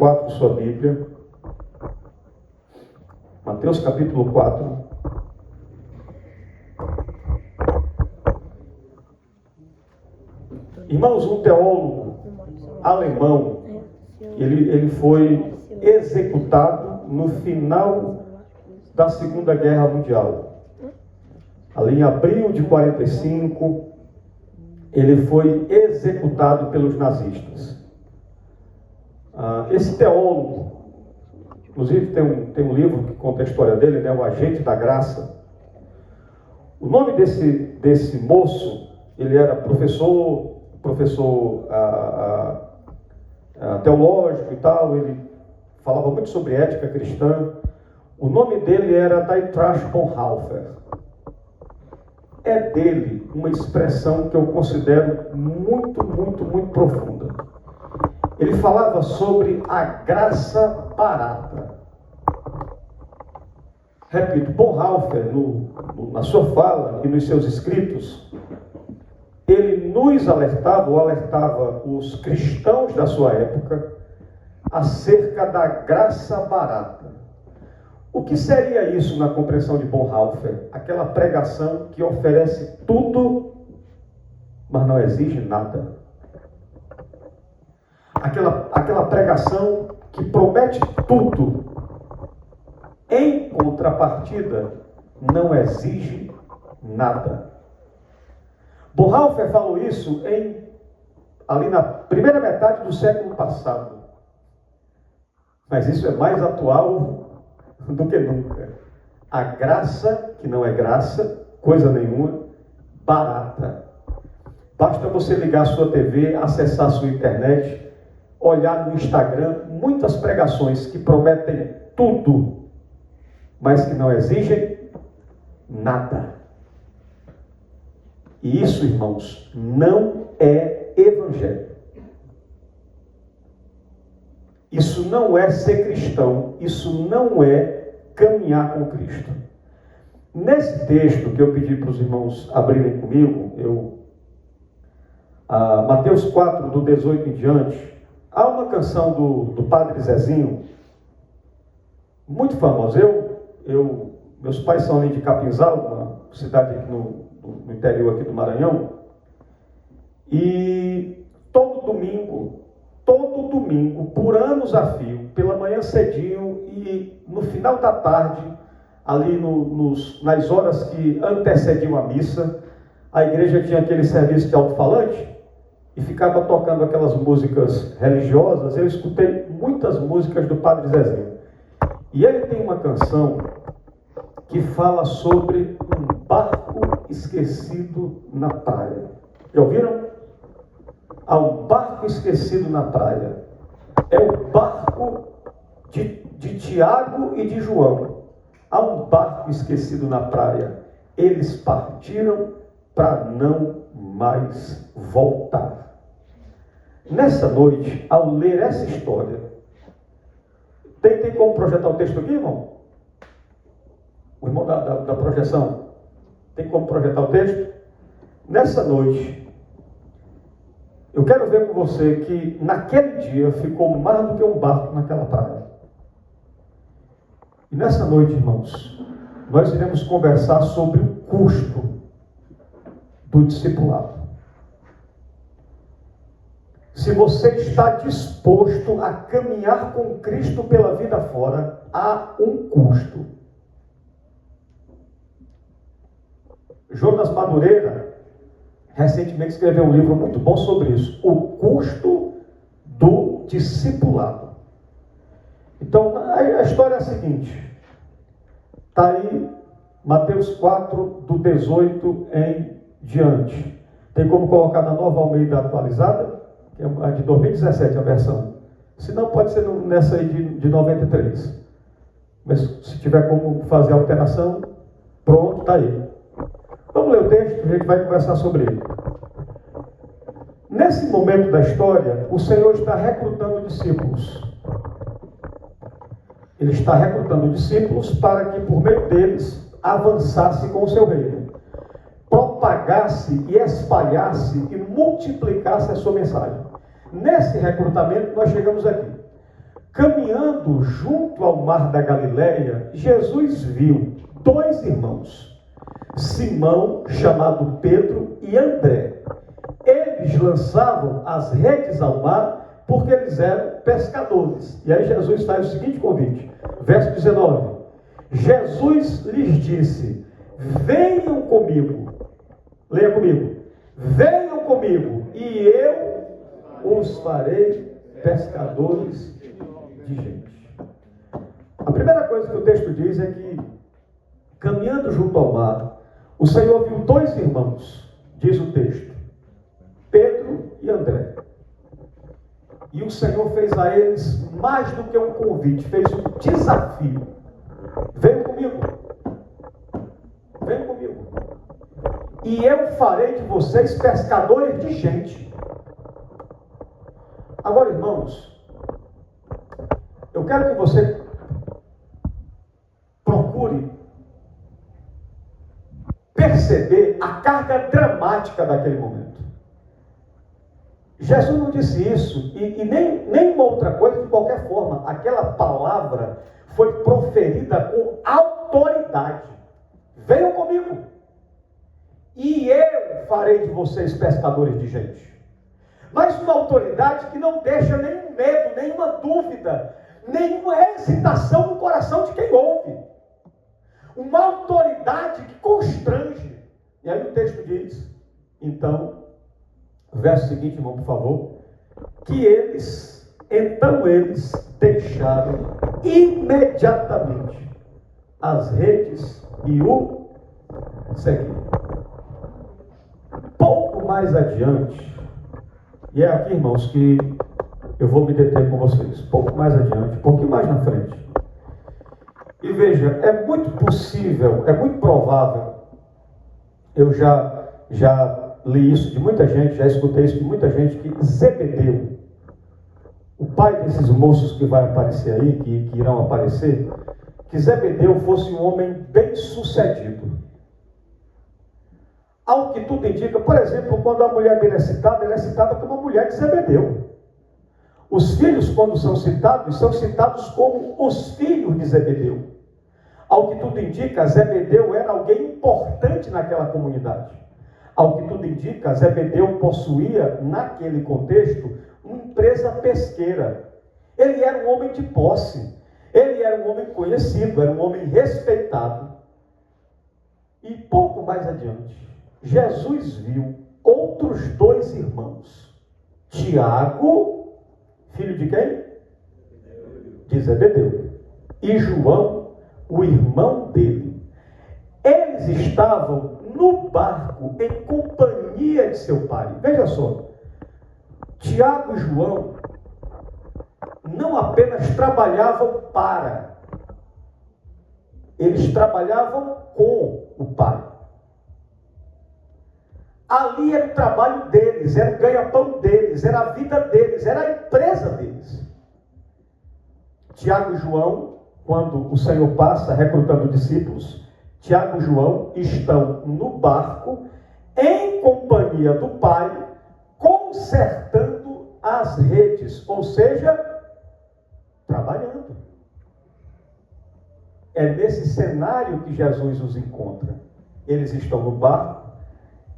4 de sua Bíblia. Mateus capítulo 4. Irmãos, um teólogo alemão, ele foi executado no final da Segunda Guerra Mundial. Ali em abril de 45, ele foi executado pelos nazistas. Esse teólogo, inclusive tem um livro que conta a história dele, né, O Agente da Graça. O nome desse moço, ele era professor teológico e tal, ele falava muito sobre ética cristã. O nome dele era Dietrich Bonhoeffer. É dele uma expressão que eu considero muito, muito, muito profunda. Ele falava sobre a graça barata. Repito, Bonhoeffer, na sua fala e nos seus escritos, ele nos alertava os cristãos da sua época acerca da graça barata. O que seria isso na compreensão de Bonhoeffer? Aquela pregação que oferece tudo, mas não exige nada. Aquela pregação que promete tudo, em contrapartida, não exige nada. Bonhoeffer falou isso ali na primeira metade do século passado. Mas isso é mais atual do que nunca. A graça, que não é graça, coisa nenhuma, barata. Basta você ligar a sua TV, acessar a sua internet, olhar no Instagram, muitas pregações que prometem tudo, mas que não exigem nada. E isso, irmãos, não é evangelho. Isso não é ser cristão, isso não é caminhar com Cristo. Nesse texto que eu pedi para os irmãos abrirem comigo, Mateus 4, do 18 em diante, há uma canção do Padre Zezinho, muito famosa. Meus pais são ali de Capinzal, uma cidade aqui no interior aqui do Maranhão, e todo domingo, por anos a fio, pela manhã cedinho e no final da tarde, ali nas horas que antecediam a missa, a igreja tinha aquele serviço de alto-falante e ficava tocando aquelas músicas religiosas. Eu escutei muitas músicas do Padre Zezinho. E ele tem uma canção que fala sobre um barco esquecido na praia. Já ouviram? Há um barco esquecido na praia. É o barco de Tiago e de João. Há um barco esquecido na praia. Eles partiram para não mais voltar. Nessa noite, ao ler essa história, tem como projetar o texto aqui, irmão? O irmão da projeção, tem como projetar o texto? Nessa noite, eu quero ver com você que naquele dia ficou mais do que um barco naquela praia. E nessa noite, irmãos, nós iremos conversar sobre o custo do discipulado. Se você está disposto a caminhar com Cristo pela vida fora, há um custo. Jonas Madureira recentemente escreveu um livro muito bom sobre isso, o custo do discipulado. Então, a história é a seguinte, está aí Mateus 4, do 18 em diante. Tem como colocar na Nova Almeida atualizada, que é a de 2017, a versão. Se não, pode ser nessa aí de 93. Mas se tiver como fazer a alteração, pronto, está aí. Vamos ler o texto, a gente vai conversar sobre ele. Nesse momento da história, o Senhor está recrutando discípulos. Ele está recrutando discípulos para que, por meio deles, avançasse com o seu reino, propagasse e espalhasse e multiplicasse a sua mensagem. Nesse recrutamento, nós chegamos aqui. Caminhando junto ao mar da Galileia, Jesus viu 2 irmãos, Simão, chamado Pedro, e André. Eles lançavam as redes ao mar porque eles eram pescadores. E aí Jesus faz o seguinte convite, verso 19. Jesus lhes disse: venham comigo. Leia comigo. Venham comigo e eu os farei pescadores de gente. A primeira coisa que o texto diz é que, caminhando junto ao mar, o Senhor viu 2 irmãos, diz o texto, Pedro e André. E o Senhor fez a eles mais do que um convite, fez um desafio. Venham comigo. Venham comigo. E eu farei de vocês pescadores de gente. Agora, irmãos, eu quero que você procure perceber a carga dramática daquele momento. Jesus não disse isso, e nem uma outra coisa de qualquer forma. Aquela palavra foi proferida com autoridade. Venham comigo, e eu farei de vocês pescadores de gente. Mas uma autoridade que não deixa nenhum medo, nenhuma dúvida, nenhuma hesitação no coração de quem ouve. Uma autoridade que constrange. E aí o texto diz, então, verso seguinte, irmão, por favor, que eles deixaram imediatamente as redes e o seguiram. Pouco mais adiante, e é aqui, irmãos, que eu vou me deter com vocês, pouco mais adiante, um pouquinho mais na frente. E veja, é muito possível, é muito provável, eu já li isso de muita gente, já escutei isso de muita gente, que Zebedeu, o pai desses moços que vai aparecer aí, que irão aparecer, que Zebedeu fosse um homem bem sucedido. Ao que tudo indica, por exemplo, quando a mulher dele é citada como a mulher de Zebedeu. Os filhos, quando são citados como os filhos de Zebedeu. Ao que tudo indica, Zebedeu era alguém importante naquela comunidade. Ao que tudo indica, Zebedeu possuía, naquele contexto, uma empresa pesqueira. Ele era um homem de posse. Ele era um homem conhecido, era um homem respeitado. E pouco mais adiante, Jesus viu outros 2 irmãos. Tiago, filho de quem? De Zebedeu. E João, o irmão dele. Eles estavam no barco em companhia de seu pai. Veja só, Tiago e João não apenas trabalhavam para, eles trabalhavam com o pai. Ali era o trabalho deles, era o ganha-pão deles, era a vida deles, era a empresa deles. Tiago e João, quando o Senhor passa recrutando discípulos, Tiago e João estão no barco, em companhia do pai, consertando as redes, ou seja, trabalhando. É nesse cenário que Jesus os encontra. Eles estão no barco,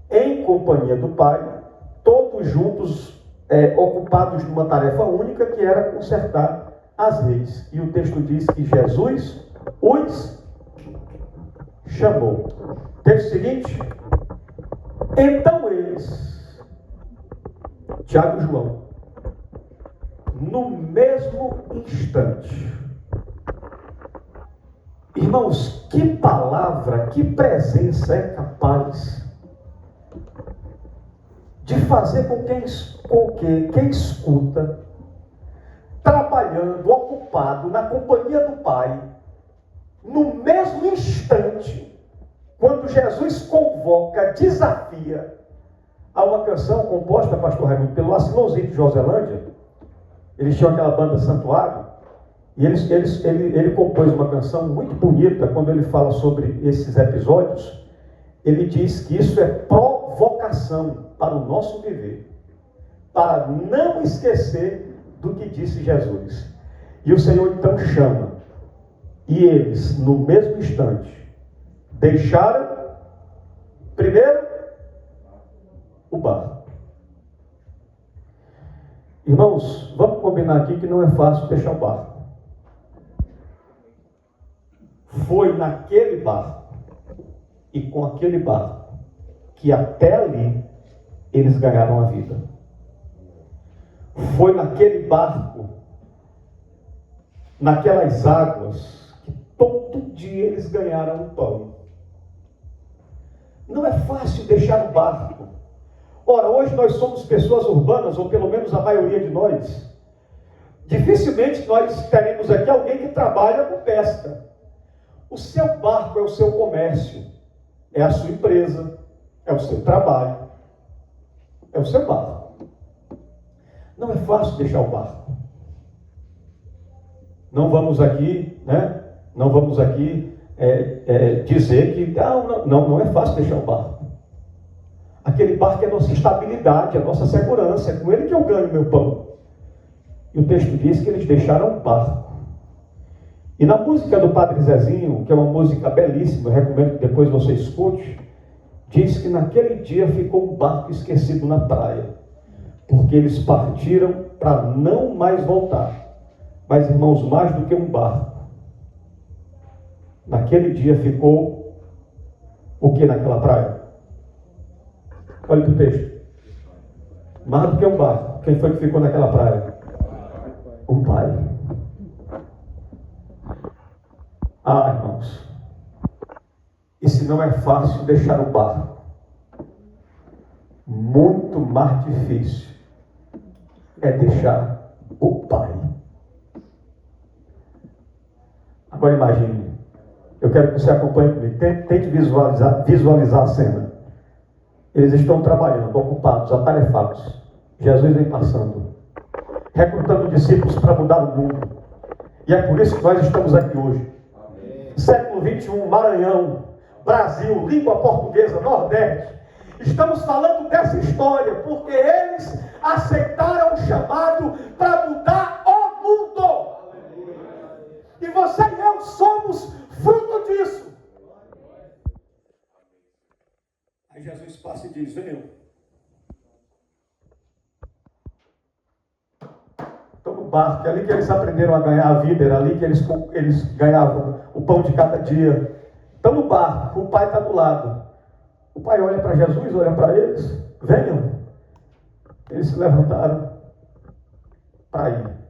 em companhia do pai, todos juntos, ocupados numa tarefa única, que era consertar as redes. E o texto diz que Jesus os chamou. Texto seguinte: então eles, Tiago e João, no mesmo instante. Irmãos, que palavra, que presença é capaz de fazer com que quem escuta, trabalhando, ocupado, na companhia do Pai, no mesmo instante, quando Jesus convoca, desafia. Há uma canção composta, pastor Raimundo, pelo Asilãozinho de Joselândia. Eles tinham aquela banda Santuário, e ele compôs uma canção muito bonita. Quando ele fala sobre esses episódios, ele diz que isso é provocação para o nosso viver, para não esquecer do que disse Jesus. E o Senhor então chama. E eles, no mesmo instante, deixaram, primeiro, o barco. Irmãos, vamos combinar aqui que não é fácil deixar o barco. Foi naquele barco e com aquele barco que até ali eles ganharam a vida. Foi naquele barco, naquelas águas, que todo dia eles ganharam o pão. Não é fácil deixar o barco. Ora, hoje nós somos pessoas urbanas, ou pelo menos a maioria de nós. Dificilmente nós teremos aqui alguém que trabalha com pesca. O seu barco é o seu comércio, é a sua empresa, é o seu trabalho, é o seu barco. Não é fácil deixar o barco. Não vamos aqui, Não vamos aqui dizer que não é fácil deixar o barco. Aquele barco é a nossa estabilidade, a nossa segurança, é com ele que eu ganho meu pão. E o texto diz que eles deixaram o barco. E na música do Padre Zezinho, que é uma música belíssima, eu recomendo que depois você escute, diz que naquele dia ficou um barco esquecido na praia, porque eles partiram para não mais voltar. Mas, irmãos, mais do que um barco, naquele dia ficou o que naquela praia? Olha para o texto. Mais do que um barco, quem foi que ficou naquela praia? Um pai. Ah, irmãos, e se não é fácil deixar o barco, muito mais difícil é deixar o pai. Agora imagine, eu quero que você acompanhe comigo, tente visualizar a cena. Eles estão trabalhando, ocupados, atarefados. Jesus vem passando, recrutando discípulos para mudar o mundo. E é por isso que nós estamos aqui hoje. Século 21, Maranhão, Brasil, língua portuguesa, Nordeste. Estamos falando dessa história porque eles aceitaram o chamado para mudar o mundo. E você e eu somos fruto disso. Aí Jesus passa e diz: venham. Estão no barco, é ali que eles aprenderam a ganhar a vida, era ali que eles ganhavam o pão de cada dia. Estão no barco, o pai está do lado. O pai olha para Jesus, olha para eles, venham. Eles se levantaram para ir.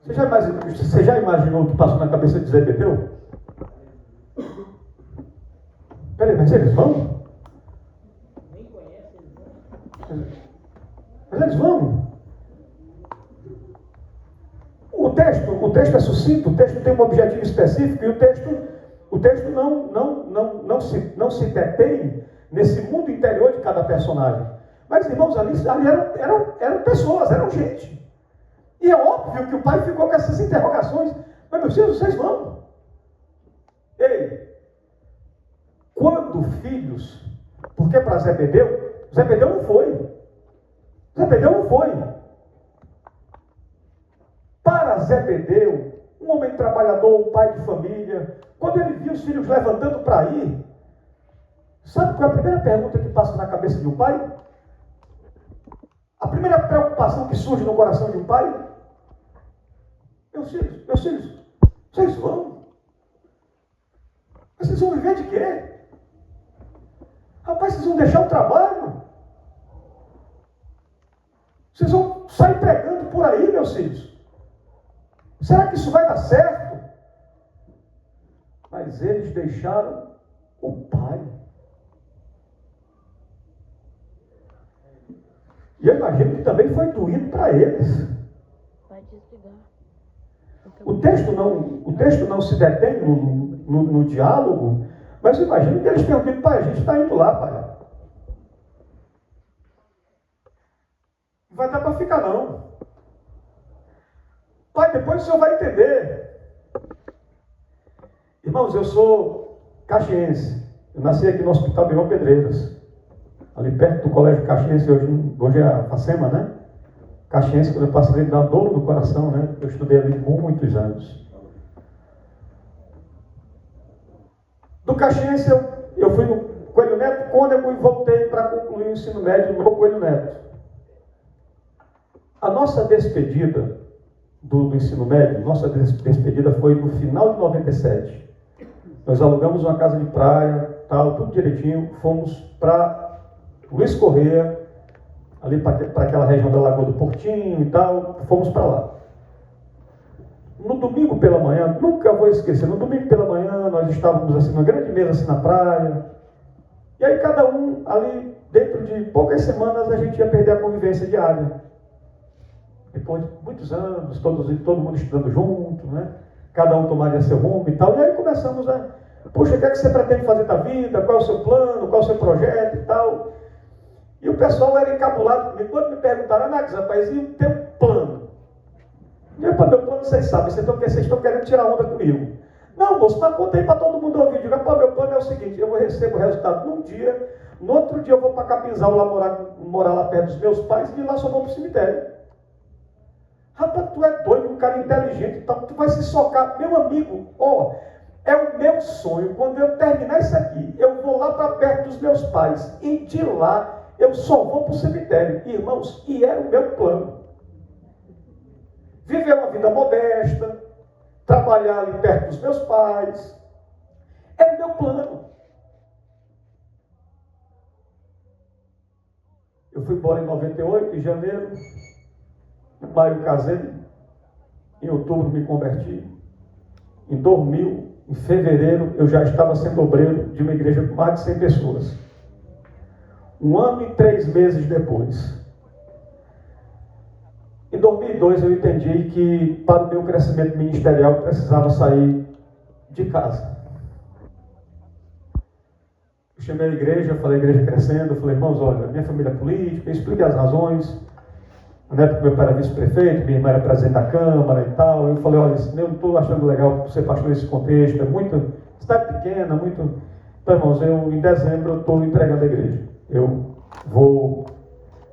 Você já imaginou o que passou na cabeça de Zebedeu? Peraí, mas eles vão? Mas eles vão. O texto é sucinto, o texto tem um objetivo específico, e o texto não se detém nesse mundo interior de cada personagem. Mas, irmãos, ali eram pessoas, eram gente. E é óbvio que o pai ficou com essas interrogações. Mas, meus filhos, vocês vão? Ei, quando filhos, porque para Zebedeu não foi. Zebedeu não foi. Para Zebedeu, um homem trabalhador, um pai de família, quando ele viu os filhos levantando para ir, sabe qual é a primeira pergunta que passa na cabeça de um pai? A primeira preocupação que surge no coração de um pai? Meus filhos, vocês vão? Mas vocês vão viver de quê? Rapaz, vocês vão deixar o trabalho? Vocês vão sair pregando por aí, meus filhos? Será que isso vai dar certo? Mas eles deixaram o pai. E eu imagino que também foi doído para eles. Vai desligar. O texto não se detém no diálogo, mas eu imagino que eles tenham dito: pai, a gente está indo lá, pai. Não vai dar para ficar, não. Pai, depois o senhor vai entender. Irmãos, eu sou caxiense. Eu nasci aqui no Hospital Birão Pedreiras, ali perto do Colégio Caxiense, hoje é a Facema, né? Caxiense, quando eu passei, dá dor no coração, né? Eu estudei ali muitos anos. Do Caxiense, eu fui no Coelho Neto, Cônego, e voltei para concluir o ensino médio no Coelho Neto. A nossa despedida do ensino médio, nossa despedida foi no final de 97. Nós alugamos uma casa de praia, tal, tudo direitinho, fomos para Luiz Correia, ali para aquela região da Lagoa do Portinho e tal, fomos para lá. No domingo pela manhã, nunca vou esquecer, no domingo pela manhã nós estávamos assim, numa grande mesa assim na praia, e aí cada um ali, dentro de poucas semanas, a gente ia perder a convivência diária. Depois de muitos anos, todo mundo estudando junto, né? Cada um tomaria seu rumo e tal, e aí começamos a, puxa, o que é que você pretende fazer da vida, qual é o seu plano, qual é o seu projeto e tal. E o pessoal era encabulado comigo. Quando me perguntaram, Anax, rapaz, e o teu plano? E eu, meu plano, vocês sabem, vocês estão querendo tirar onda comigo. Não, moço, mas contei para todo mundo ouvir. Digo, meu plano é o seguinte, eu recebo o resultado num dia, no outro dia eu vou para Capinzal lá morar lá perto dos meus pais, e de lá só vou para o cemitério. Rapaz, tu é doido, um cara inteligente, tu vai se socar. Meu amigo, ó, é o meu sonho, quando eu terminar isso aqui, eu vou lá para perto dos meus pais, e de lá eu só vou para o cemitério. Irmãos, e era o meu plano. Viver uma vida modesta, trabalhar ali perto dos meus pais, era o meu plano. Eu fui embora em 98, em janeiro, em maio casei, em outubro me converti, em 2000, em fevereiro, eu já estava sendo obreiro de uma igreja com mais de 100 pessoas. 1 ano e 3 meses depois. Em 2002 eu entendi que para o meu crescimento ministerial eu precisava sair de casa. Eu chamei a igreja, falei a igreja crescendo, eu falei, irmãos, olha, minha família é política, eu expliquei as razões. Na época meu pai era vice-prefeito, minha irmã era presidente da Câmara e tal. Eu falei, olha, eu não estou achando legal ser pastor nesse contexto, é muito, cidade pequena, muito... Então, irmãos, em dezembro eu estou entregando a igreja. Eu vou...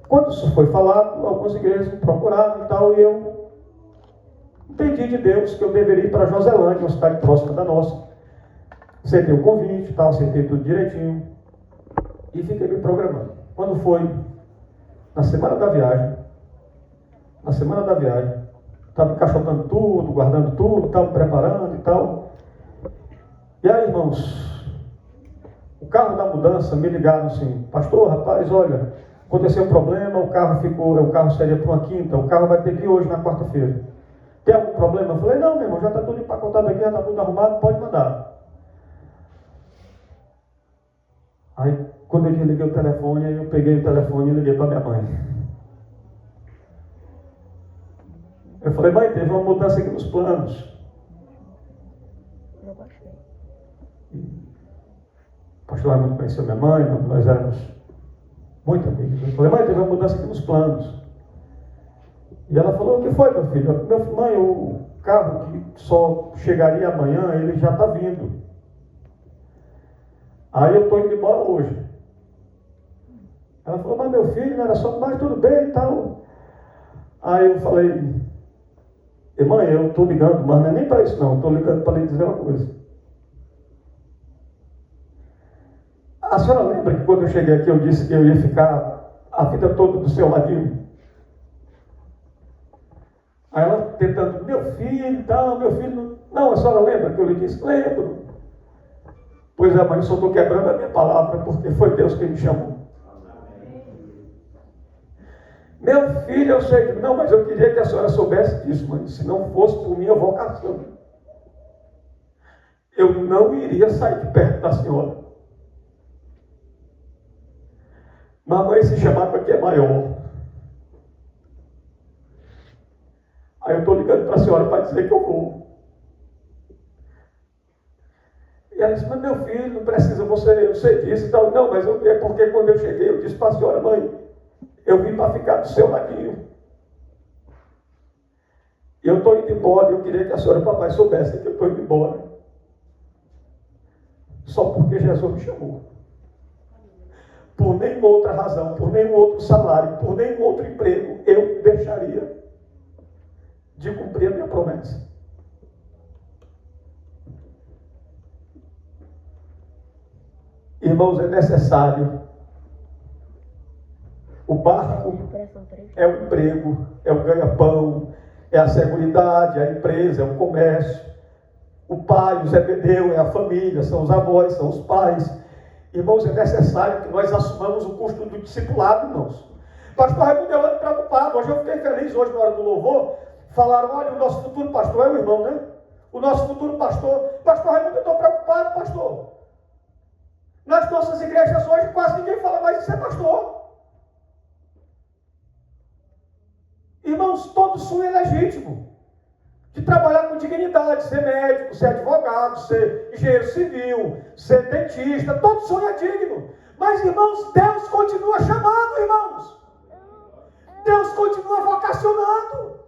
Quando isso foi falado, algumas igrejas me procuraram e tal, e eu entendi de Deus que eu deveria ir para Joselândia, uma cidade próxima da nossa. Aceitei o convite e tal, aceitei tudo direitinho, e fiquei me programando. Quando foi na semana da viagem, estava encaixotando tudo, guardando tudo, estava preparando e tal. E aí, irmãos, o carro da mudança me ligaram assim, pastor, rapaz, olha, aconteceu um problema, o carro seria para uma quinta, o carro vai ter que ir hoje na quarta-feira. Tem algum problema? Eu falei, não, meu irmão, já está tudo empacotado aqui, já está tudo arrumado, pode mandar. Aí, quando eu desliguei o telefone, eu peguei o telefone e liguei para minha mãe. Eu falei, mãe, teve uma mudança aqui nos planos. Eu baixei. O pastor Raimundo conheceu minha mãe, nós éramos muito amigos. Eu falei, mãe, teve uma mudança aqui nos planos. E ela falou, o que foi, meu filho? Mãe, o carro que só chegaria amanhã, ele já está vindo. Aí eu estou indo embora hoje. Ela falou, mas meu filho, não era só, mas tudo bem e tal. Aí eu falei, mãe, eu estou ligando, mas não é nem para isso não, estou ligando para lhe dizer uma coisa. A senhora lembra que quando eu cheguei aqui eu disse que eu ia ficar a vida toda do seu ladinho? Aí ela tentando, meu filho, meu filho, não, a senhora lembra que eu lhe disse? Lembro. Pois é, mãe, eu só estou quebrando a minha palavra, porque foi Deus quem me chamou. Meu filho, eu sei, não, mas eu queria que a senhora soubesse disso, mãe, se não fosse por minha vocação, eu não iria sair de perto da senhora. Mas, mãe, esse chamado aqui é maior. Aí eu estou ligando para a senhora para dizer que eu vou. E ela disse, mas meu filho, não precisa, eu sei disso e tal. Não, mas é porque quando eu cheguei, eu disse para a senhora, mãe, eu vim para ficar do seu ladinho. E eu estou indo embora, e eu queria que a senhora e o papai soubessem que eu estou indo embora. Só porque Jesus me chamou. por nenhuma outra razão, por nenhum outro salário, por nenhum outro emprego, eu deixaria de cumprir a minha promessa. Irmãos, é necessário. O barco é o emprego, é o ganha-pão, é a seguridade, é a empresa, é o comércio. O pai, o Zebedeu, é a família, são os avós, são os pais. Irmãos, é necessário que nós assumamos o custo do discipulado, irmãos. Pastor Raimundo, eu ando preocupado. Hoje eu fiquei feliz, hoje na hora do louvor, falaram, olha, o nosso futuro pastor é o irmão, né? O nosso futuro pastor. Pastor Raimundo, eu estou preocupado, pastor. Nas nossas igrejas hoje, quase ninguém fala mais de ser pastor. Irmãos, todo sonho é legítimo. De trabalhar com dignidade, ser médico, ser advogado, ser engenheiro civil, ser dentista, todo sonho é digno. Mas, irmãos, Deus continua chamando, irmãos. Deus continua vocacionando.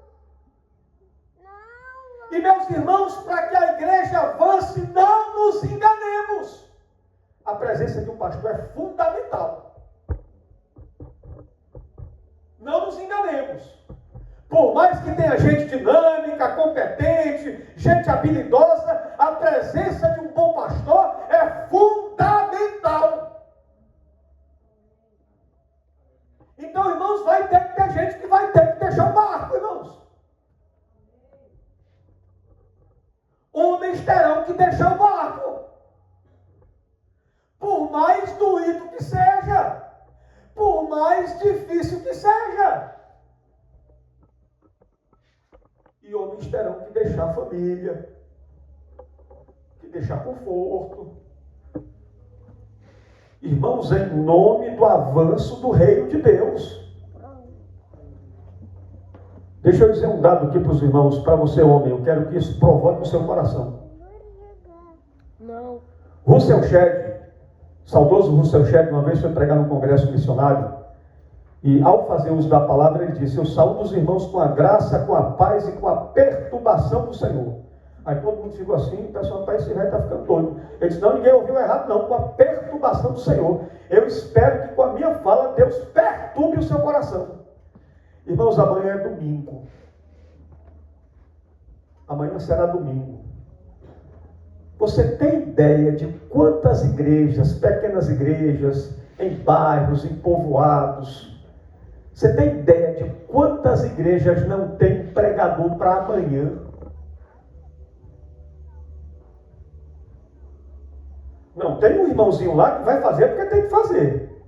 E, meus irmãos, para que a igreja avance, não nos enganemos. A presença de um pastor é fundamental. Não nos enganemos. Por mais que tenha gente dinâmica, competente, gente habilidosa, a presença de um bom pastor é fundamental. Então, irmãos, vai ter que ter gente que vai ter que deixar o barco, irmãos. Homens terão que deixar o barco. Por mais doído que seja, por mais difícil que seja. E homens terão que deixar a família, que deixar conforto. Irmãos, em nome do avanço do reino de Deus. Deixa eu dizer um dado aqui para os irmãos, para você homem, eu quero que isso provoque o seu coração. Não. Russell Shedd, saudoso Russell Shedd, uma vez foi pregar no congresso missionário, e ao fazer uso da palavra, ele disse, eu saúdo os irmãos com a graça, com a paz e com a perturbação do Senhor. Aí todo mundo ficou assim, o pessoal, esse velho está ficando doido. Ele disse, não, ninguém ouviu errado não, com a perturbação do Senhor. Eu espero que com a minha fala, Deus perturbe o seu coração. Irmãos, amanhã é domingo. Amanhã será domingo. Você tem ideia de quantas igrejas, pequenas igrejas, em bairros, em povoados, você tem ideia de quantas igrejas não tem pregador para amanhã? Não, tem um irmãozinho lá que vai fazer porque tem que fazer.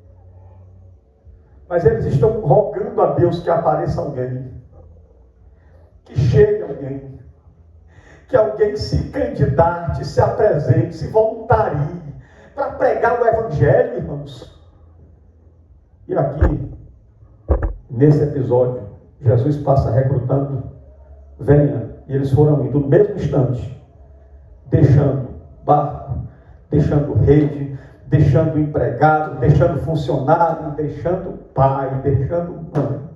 Mas eles estão rogando a Deus que apareça alguém. Que chegue alguém. Que alguém se candidate, se apresente, se voluntarie para pregar o Evangelho, irmãos. E aqui, nesse episódio, Jesus passa recrutando, venha, e eles foram indo no mesmo instante, deixando barco, deixando rede, deixando empregado, deixando funcionário, deixando pai, deixando mãe,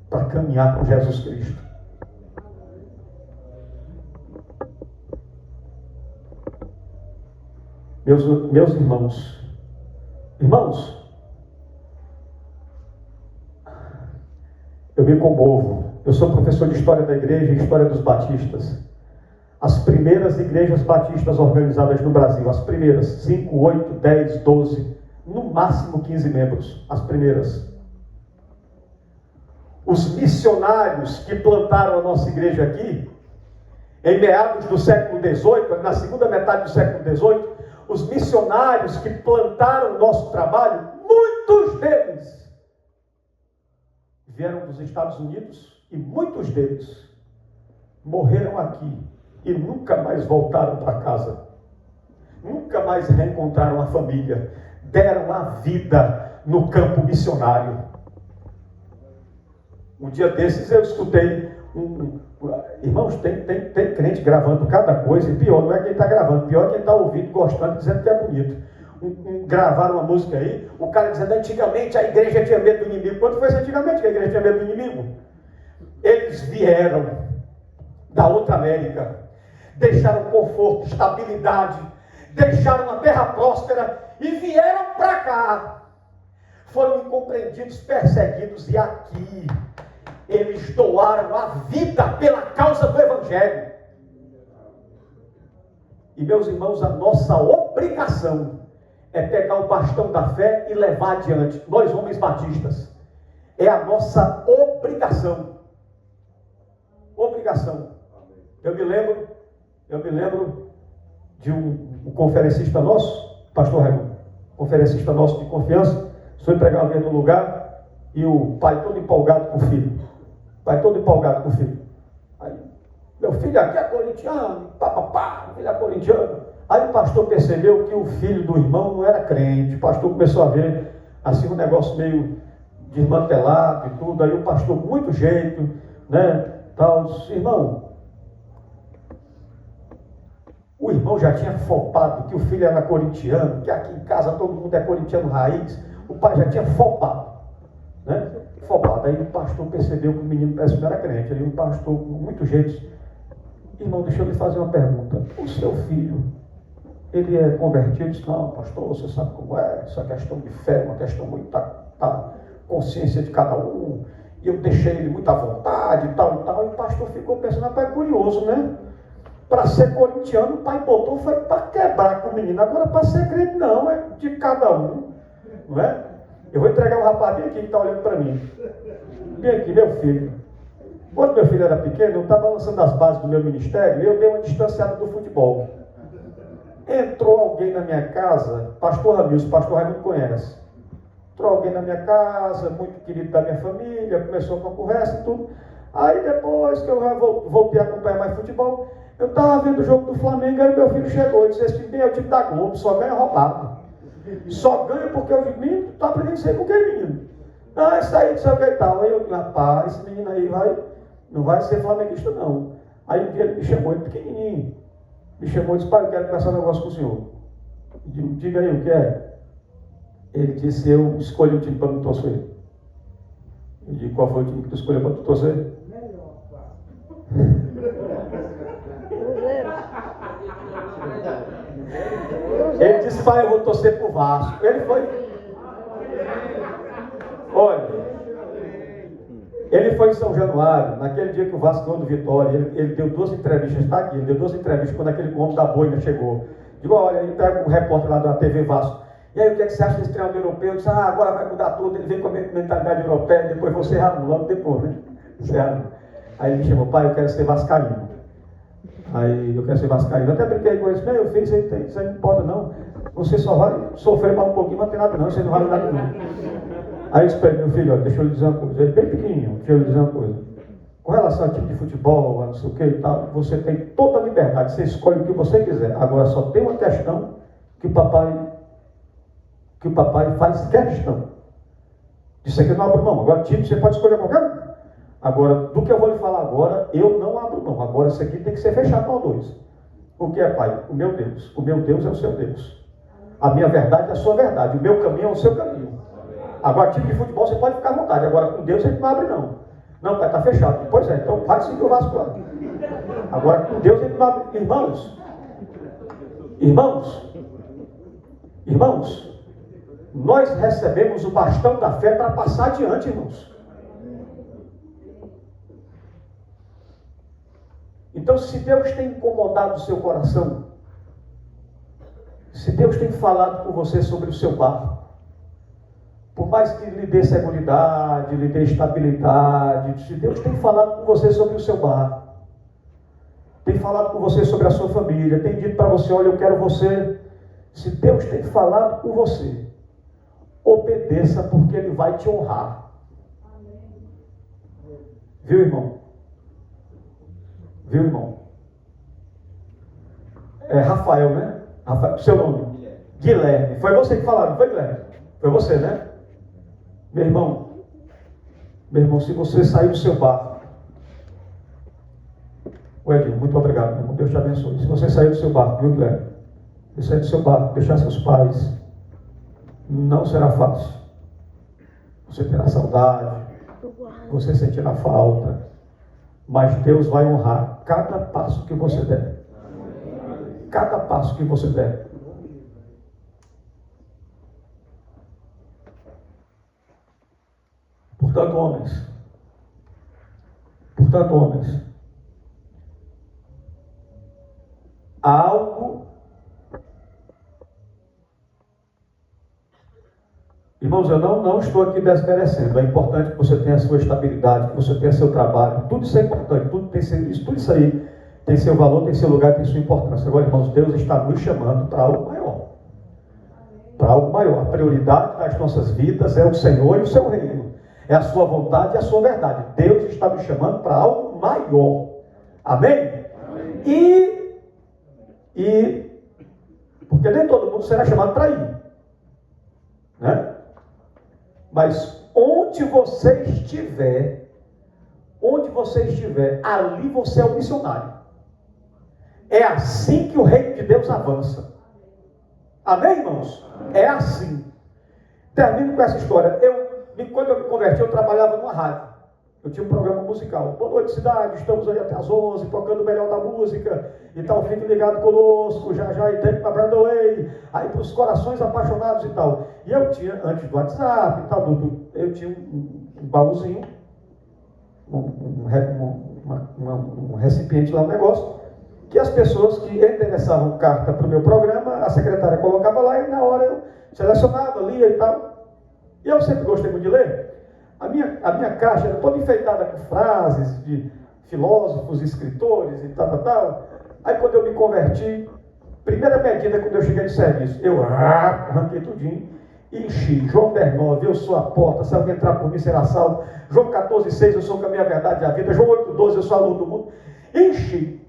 para caminhar com Jesus Cristo. Meus irmãos, eu me comovo. Eu sou professor de História da Igreja e História dos Batistas. As primeiras igrejas batistas organizadas no Brasil, as primeiras, 5, 8, 10, 12, no máximo 15 membros, as primeiras. Os missionários que plantaram a nossa igreja aqui, em meados do século XVIII, na segunda metade do século XVIII, os missionários que plantaram o nosso trabalho, muitos deles vieram dos Estados Unidos e muitos deles morreram aqui e nunca mais voltaram para casa. Nunca mais reencontraram a família. Deram a vida no campo missionário. Um dia desses eu escutei irmãos, tem crente gravando cada coisa, e pior, não é quem está gravando, pior é quem está ouvindo, gostando, dizendo que é bonito. Gravaram uma música aí, o cara dizendo, antigamente a igreja tinha medo do inimigo. Quando foi antigamente que a igreja tinha medo do inimigo? Eles vieram da outra América, deixaram conforto, estabilidade, deixaram uma terra próspera e vieram para cá. foram incompreendidos, perseguidos, e aqui eles doaram a vida pela causa do Evangelho. E meus irmãos, a nossa obrigação é pegar o bastão da fé e levar adiante. Nós, homens batistas, é a nossa obrigação. Obrigação. Eu me lembro de um conferencista nosso, pastor Raimundo, conferencista nosso de confiança, foi pregar uma vez no lugar, e o pai todo empolgado com o filho. Aí, meu filho aqui é corintiano, filho é corintiano. Aí o pastor percebeu que o filho do irmão não era crente. O pastor começou a ver assim um negócio meio desmantelado e tudo. Aí o pastor, com muito jeito, né, tal, disse: irmão, o irmão já tinha fopado que o filho era corintiano, que aqui em casa todo mundo é corintiano raiz. O pai já tinha fopado, né? Fopado. Aí o pastor percebeu que o menino parece que não era crente. Aí o pastor, com muito jeito, disse: irmão, deixa eu lhe fazer uma pergunta. O seu filho, ele é convertido? Disse: não, pastor, você sabe como é, essa questão de fé, uma questão muito da consciência de cada um, e eu deixei ele muito à vontade, e tal, e o pastor ficou pensando: rapaz, é curioso, né? Para ser corintiano, o pai botou, foi para quebrar com o menino, agora para ser crente não, é de cada um, não é? Eu vou entregar um rapaz bem aqui que está olhando para mim, bem aqui, meu filho. Quando meu filho era pequeno, eu estava lançando as bases do meu ministério, e eu dei uma distanciada do futebol. Entrou alguém na minha casa, pastor Ramilson, pastor Raimundo conhece. Entrou alguém na minha casa, muito querido da minha família, começou com a conversa e tudo. Aí depois que eu já voltei a acompanhar mais futebol, eu estava vendo o jogo do Flamengo, aí meu filho chegou e disse: esse time é o time da Globo, só ganha roubado. Só ganha porque o menino está aprendendo isso aí com quem, menino? Ah, isso aí, isso aí e tal. Aí eu, rapaz, esse menino aí não vai ser flamenguista não. Aí um dia ele me chamou, ele pequenininho, me chamou e disse: pai, eu quero conversar um negócio com o senhor. Eu digo: diga aí, o que é? Ele disse: eu escolhi o time para me torcer. Eu digo: qual foi o time que tu escolheu para tu torcer? Ele disse: pai, eu vou torcer pro Vasco. Ele foi. Olha, ele foi em São Januário, naquele dia que o Vasco ganhou do Vitória. Ele deu 2 entrevistas, está aqui, ele deu 2 entrevistas quando aquele homem da boina chegou. Digo: olha, ele pega um repórter lá da TV Vasco. E aí, o que é que você acha desse treinador europeu? Eu disse: agora vai mudar tudo. Ele vem com a mentalidade europeia, depois você erra logo depois, né? Aí ele me chamou: pai, eu quero ser vascaíno. Aí eu quero ser vascaíno. Até brinquei com ele: meu filho, isso aí não importa não. Você só vai sofrer mais um pouquinho, mas não tem nada não, você não vale nada não. Aí eu disse: meu filho, olha, deixa eu lhe dizer uma coisa. Ele bem pequenininho, deixa eu lhe dizer uma coisa. Com relação ao tipo de futebol, não sei o que e tal, você tem toda a liberdade, você escolhe o que você quiser. Agora só tem uma questão que o papai faz questão. Isso aqui não abro mão. Agora, time, você pode escolher qualquer um. Agora, do que eu vou lhe falar agora, eu não abro mão. Agora, isso aqui tem que ser fechado para os dois. O que é, pai? O meu Deus. O meu Deus é o seu Deus. A minha verdade é a sua verdade. O meu caminho é o seu caminho. Agora, time de futebol, você pode ficar à vontade. Agora, com Deus, a gente não abre, não. Não, pai, está fechado. Pois é, então vai seguir o Vasco lá. Agora, com Deus, a gente não abre. Irmãos, nós recebemos o bastão da fé para passar adiante, irmãos. Então, se Deus tem incomodado o seu coração, se Deus tem falado com você sobre o seu barco, por mais que lhe dê segurança, lhe dê estabilidade, se Deus tem falado com você sobre o seu barco, tem falado com você sobre a sua família, tem dito para você: olha, eu quero você. Se Deus tem falado com você, obedeça, porque Ele vai te honrar. Viu, irmão? É Rafael, né? Rafael, seu nome? Guilherme. Foi você que falou, não foi, Guilherme? Foi você, né? Meu irmão, se você sair do seu barco, Edil, muito obrigado, meu irmão, Deus te abençoe. Se você sair do seu barco, viu, Guilherme? Se sair do seu barco, deixar seus pais, não será fácil. Você terá saudade, você sentirá falta, mas Deus vai honrar cada passo que você der. Cada passo que você der. Portanto, homens, há algo, irmãos, eu não estou aqui desmerecendo, é importante que você tenha a sua estabilidade, que você tenha seu trabalho, tudo isso é importante, tudo isso aí tem seu valor, tem seu lugar, tem sua importância. Agora, irmãos, Deus está nos chamando para algo maior. Para algo maior. A prioridade das nossas vidas é o Senhor e o seu reino. É a sua vontade e a sua verdade. Deus está nos chamando para algo maior. Amém? Amém. E porque nem todo mundo será chamado para ir. Né? Mas onde você estiver, ali você é o missionário. É assim que o reino de Deus avança. Amém, irmãos? É assim. Termino com essa história. Quando eu me converti, eu trabalhava numa rádio. Eu tinha um programa musical. Boa noite, cidade. Estamos aí até às 11, tocando o melhor da música. Então, fique ligado conosco. Já, e tempo para Broadway. Aí, para os corações apaixonados e tal. E eu tinha, antes do WhatsApp e tal, eu tinha um baúzinho, um recipiente lá no negócio, que as pessoas que interessavam carta para o meu programa, a secretária colocava lá e na hora eu selecionava, lia e tal. E eu sempre gostei muito de ler. A minha caixa era toda enfeitada com frases de filósofos, escritores e tal. Aí quando eu me converti, primeira medida quando eu cheguei de serviço, eu arranquei tudinho e enchi. João 10:9, eu sou a porta, se alguém entrar por mim será salvo. João 14:6, eu sou o caminho, a verdade e a vida. João 8:12, eu sou a luz do mundo. Enchi.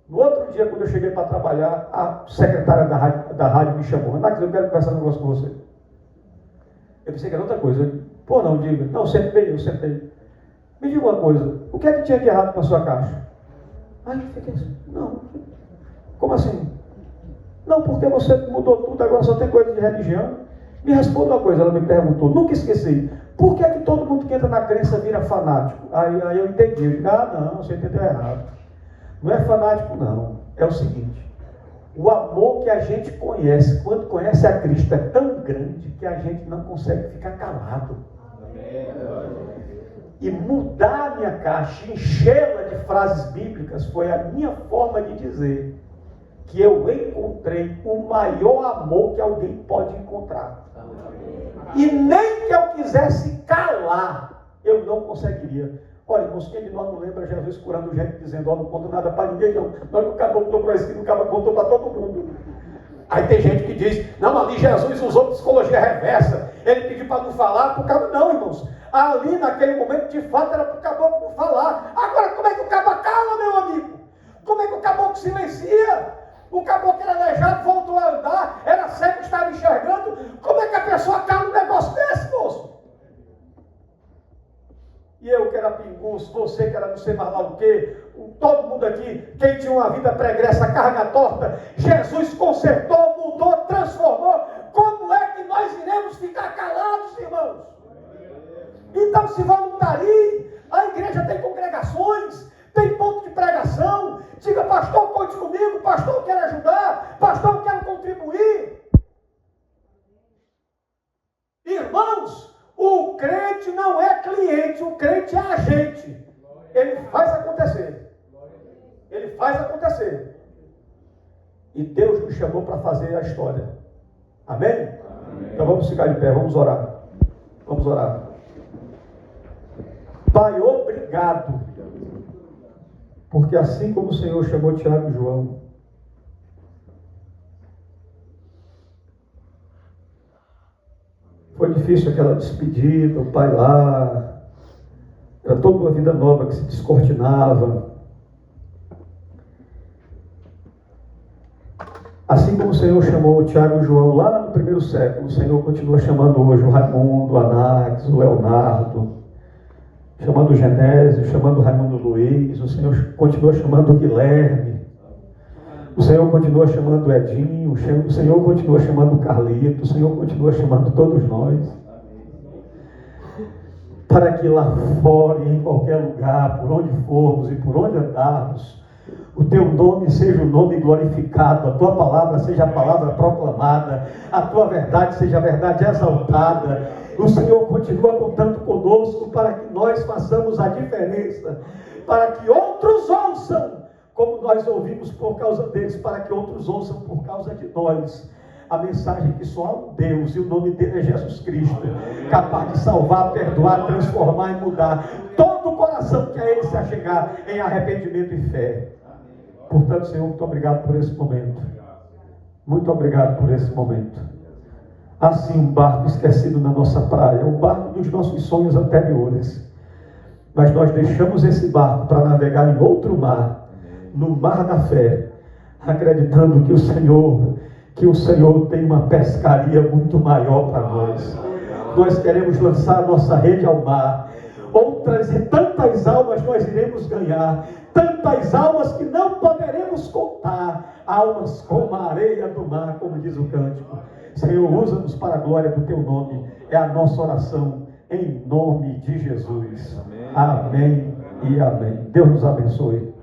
No outro dia, quando eu cheguei para trabalhar, a secretária da rádio me chamou. Max, eu quero conversar um negócio com você. Eu pensei que era outra coisa. Pô, não, diga. Não, sentei. Me diga uma coisa. O que é que tinha de errado com a sua caixa? Aí eu fiquei assim, não. Como assim? Não, porque você mudou tudo, agora só tem coisa de religião. Me responda uma coisa, ela me perguntou. Nunca esqueci. Por que é que todo mundo que entra na crença vira fanático? Aí eu entendi. Eu digo, não, você entendeu errado. Não é fanático, não. É o seguinte. O amor que a gente conhece, quando conhece a Cristo, é tão grande que a gente não consegue ficar calado. E mudar a minha caixa, enchê-la de frases bíblicas, foi a minha forma de dizer que eu encontrei o maior amor que alguém pode encontrar. E nem que eu quisesse calar, eu não conseguiria. Olha, irmãos, quem de nós não lembra Jesus curando gente, dizendo, não conto nada para ninguém, não. Nós não caboclo para isso, não contou para todo mundo. Aí tem gente que diz, não, ali Jesus usou psicologia reversa, ele pediu para não falar, para o caboclo. Não, irmãos, ali naquele momento, de fato, era para o caboclo não falar. Agora, como é que o caboclo cala, meu amigo? Como é que o caboclo silencia? O caboclo era aleijado, voltou a andar, era cego, estava enxergando. Como é que a pessoa cala um negócio desse, moço? E eu que era pinguço, você que era não sei mais lá o quê, todo mundo aqui, quem tinha uma vida pregressa, carga torta, Jesus consertou, mudou, transformou. Como é que nós iremos ficar calados, irmãos? Então se voluntarie, a igreja tem congregações, tem ponto de pregação, diga, pastor, conte comigo, pastor, eu quero ajudar, pastor, eu quero contribuir. Irmãos, o crente não é cliente, o crente é agente. Ele faz acontecer. Ele faz acontecer. E Deus nos chamou para fazer a história. Amém? Amém? Então vamos ficar de pé, vamos orar. Vamos orar. Pai, obrigado. Porque assim como o Senhor chamou Tiago e João, foi difícil aquela despedida, o pai lá, era toda uma vida nova que se descortinava. Assim como o Senhor chamou o Tiago e João lá no primeiro século, o Senhor continua chamando hoje o Raimundo, o Anax, o Leonardo, chamando o Genésio, chamando o Raimundo Luiz, o Senhor continua chamando o Guilherme, o Senhor continua chamando o Edinho, o Senhor continua chamando o Carlito, o Senhor continua chamando todos nós, para que lá fora, em qualquer lugar, por onde formos e por onde andarmos, o teu nome seja o nome glorificado, a tua palavra seja a palavra proclamada, a tua verdade seja a verdade exaltada, O Senhor continua contando conosco para que nós façamos a diferença, para que outros ouçam, como nós ouvimos por causa deles, para que outros ouçam por causa de nós. A mensagem que só há um Deus, e o nome dele é Jesus Cristo, capaz de salvar, perdoar, transformar e mudar todo o coração que a ele se achegar em arrependimento e fé. Portanto, Senhor, muito obrigado por esse momento. Muito obrigado por esse momento. Assim, um barco esquecido na nossa praia, um barco dos nossos sonhos anteriores. Mas nós deixamos esse barco para navegar em outro mar, no mar da fé, acreditando que o Senhor tem uma pescaria muito maior para nós. Nós queremos lançar a nossa rede ao mar. Outras e tantas almas nós iremos ganhar. Tantas almas que não poderemos contar. Almas como a areia do mar, como diz o cântico. Senhor, usa-nos para a glória do teu nome. É a nossa oração em nome de Jesus. Amém e amém. Deus nos abençoe.